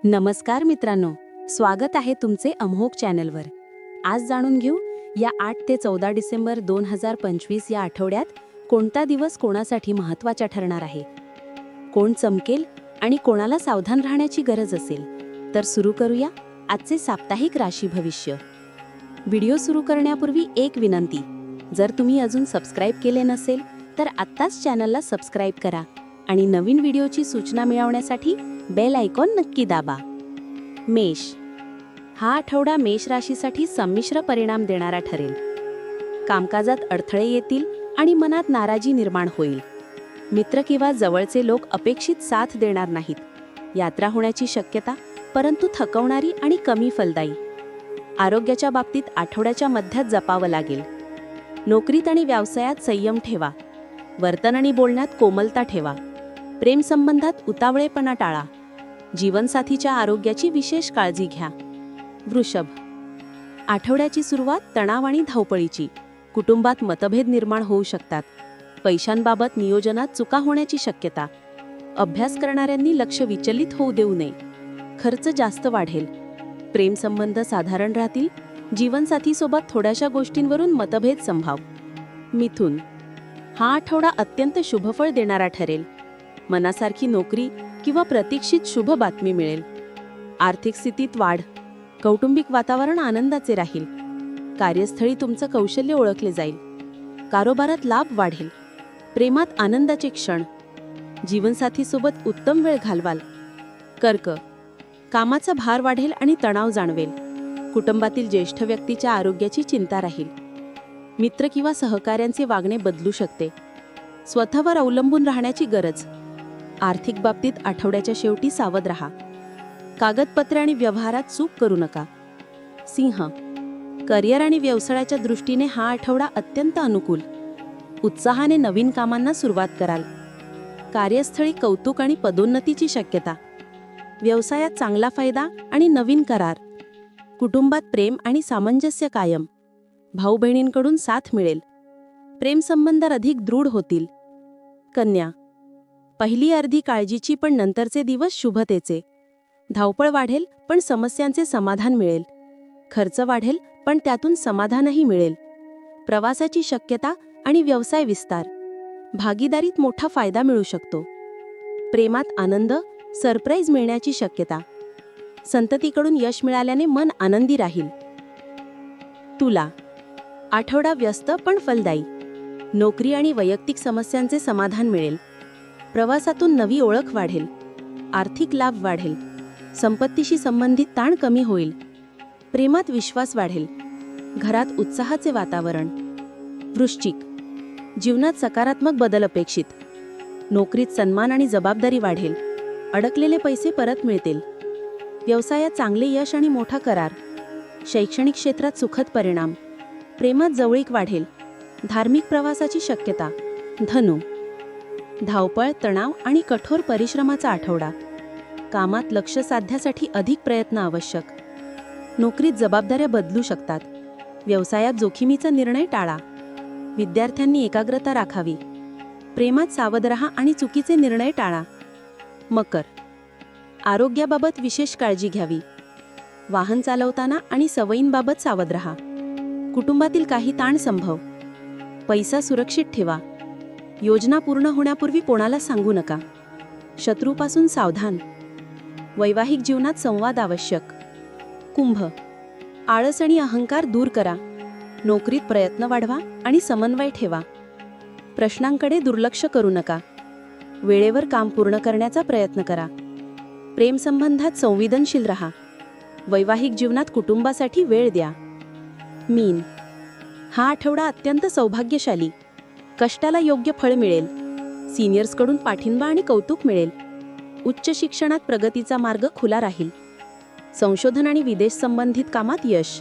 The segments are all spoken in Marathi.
नमस्कार मित्रांनो, स्वागत आहे तुमचे अमोघ चॅनलवर। आज जाणून घेऊ या 8 ते 14 डिसेंबर 2025 या आठवड्यात कोणता दिवस कोणासाठी महत्त्वाचा ठरणार आहे, कोण चमकेल आणि कोणाला सावधान राहण्याची गरज असेल। तर सुरू करूया आजचे साप्ताहिक राशी भविष्य। व्हिडिओ सुरू करण्यापूर्वी एक विनंती, जर तुम्ही अजून सबस्क्राइब केले नसेल तर आत्ताच चॅनलला सबस्क्राइब करा आणि नवीन व्हिडिओची सूचना मिळवण्यासाठी बेल आयकॉन नक्की दाबा। मेष, हा आठवडा मेष राशीसाठी संमिश्र परिणाम देणारा ठरेल। कामकाजात अडथळे येतील आणि मनात नाराजी निर्माण होईल। मित्र किंवा जवळचे लोक अपेक्षित साथ देणार नाहीत। यात्रा होण्याची शक्यता, परंतु थकवणारी आणि कमी फलदायी। आरोग्याच्या बाबतीत आठवड्याच्या मध्यात जपावं लागेल। नोकरीत आणि व्यवसायात संयम ठेवा। वर्तन आणि बोलण्यात कोमलता ठेवा। प्रेम संबंधात उतावळेपणा टाळा। जीवनसाथीच्या आरोग्याची विशेष काळजी घ्या। वृषभ, आठवड्याची सुरुवात तणाव आणि धावपळीची। कुटुंबात मतभेद निर्माण होऊ शकतात। पैशांबाबत नियोजनात चुका होण्याची शक्यता। अभ्यास करणाऱ्यांनी लक्ष विचलित होऊ देऊ नये। खर्च जास्त वाढेल। प्रेम संबंध साधारण राहतील। जीवनसाथीसोबत थोड्याशा गोष्टींवरून मतभेद संभाव। मिथुन, हा आठवडा अत्यंत शुभफळ देणारा ठरेल। मनासारखी नोकरी किंवा प्रतीक्षित शुभ बातमी मिळेल। आर्थिक स्थितीत वाढ। कौटुंबिक वातावरण आनंदाचे राहील। कार्यस्थळी तुमचं कौशल्य ओळखले जाईल। कारोबारात लाभ वाढेल। प्रेमात आनंदाचे क्षण। जीवनसाथीसोबत उत्तम वेळ घालवाल। कर्क, कामाचा भार वाढेल आणि तणाव जाणवेल। कुटुंबातील ज्येष्ठ व्यक्तीच्या आरोग्याची चिंता राहील। मित्र किंवा सहकाऱ्यांचे वागणे बदलू शकते। स्वतःवर अवलंबून राहण्याची गरज। आर्थिक बाबतीत आठवड्याच्या शेवटी सावध राहा। कागदपत्रे आणि व्यवहारात चूक करू नका। सिंह, करिअर आणि व्यवसायाच्या दृष्टीने हा आठवडा अत्यंत अनुकूल। उत्साहाने नवीन कामांना सुरुवात कराल। कार्यस्थळी कौतुक आणि पदोन्नतीची शक्यता। व्यवसायात चांगला फायदा आणि नवीन करार। कुटुंबात प्रेम आणि सामंजस्य कायम। भाऊ बहिणींकडून साथ मिळेल। प्रेमसंबंध अधिक दृढ होतील। कन्या, पहिली अर्धी काळजीची पण नंतरचे दिवस शुभतेचे। धावपळ वाढेल पण समस्यांचे समाधान मिळेल। खर्च वाढेल पण त्यातून समाधानही मिळेल। प्रवासाची शक्यता आणि व्यवसाय विस्तार। भागीदारीत मोठा फायदा मिळू शकतो। प्रेमात आनंद, सरप्राईज मिळण्याची शक्यता। संततीकडून यश मिळाल्याने मन आनंदी राहील। तुला, आठवडा व्यस्त पण फलदायी। नोकरी आणि वैयक्तिक समस्यांचे समाधान मिळेल। प्रवासातून नवी ओळख वाढेल। आर्थिक लाभ वाढेल। संपत्तीशी संबंधित ताण कमी होईल। प्रेमात विश्वास वाढेल। घरात उत्साहाचे वातावरण। वृश्चिक, जीवनात सकारात्मक बदल अपेक्षित। नोकरीत सन्मान आणि जबाबदारी वाढेल। अडकलेले पैसे परत मिळतील। व्यवसायात चांगले यश आणि मोठा करार। शैक्षणिक क्षेत्रात सुखद परिणाम। प्रेमात जवळीक वाढेल। धार्मिक प्रवासाची शक्यता। धनु, धावपळ, तणाव आणि कठोर परिश्रमाचा आठवडा। कामात लक्ष साधण्यासाठी अधिक प्रयत्न आवश्यक। नोकरीत जबाबदाऱ्या बदलू शकतात। व्यवसायात जोखमीचा निर्णय टाळा। विद्यार्थ्यांनी एकाग्रता राखावी। प्रेमात सावध राहा आणि चुकीचे निर्णय टाळा। मकर, आरोग्याबाबत विशेष काळजी घ्यावी। वाहन चालवताना आणि सवयींबाबत सावध राहा। कुटुंबातील काही ताण संभव। पैसा सुरक्षित ठेवा। योजना पूर्ण होण्यापूर्वी कोणाला सांगू नका। शत्रूपासून सावधान। वैवाहिक जीवनात संवाद आवश्यक। कुंभ, आळस आणि अहंकार दूर करा। नोकरीत प्रयत्न वाढवा आणि समन्वय ठेवा। प्रश्नांकडे दुर्लक्ष करू नका। वेळेवर काम पूर्ण करण्याचा प्रयत्न करा। प्रेमसंबंधात संवेदनशील राहा। वैवाहिक जीवनात कुटुंबासाठी वेळ द्या। मीन, हा आठवडा अत्यंत सौभाग्यशाली। कष्टाला योग्य फळ मिळेल। सिनियर्सकडून पाठिंबा आणि कौतुक मिळेल। उच्च शिक्षणात प्रगतीचा मार्ग खुला राहील। संशोधन आणि विदेश संबंधित कामात यश।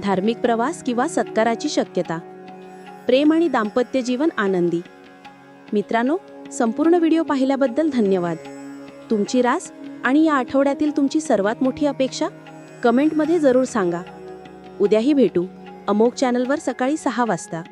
धार्मिक प्रवास किंवा सत्काराची शक्यता। प्रेम आणि दाम्पत्य जीवन आनंदी। मित्रांनो, संपूर्ण व्हिडिओ पाहिल्याबद्दल धन्यवाद। तुमची रास आणि या आठवड्यातील तुमची सर्वात मोठी अपेक्षा कमेंटमध्ये जरूर सांगा। उद्याही भेटू अमोघ चॅनलवर सकाळी 6 वाजता।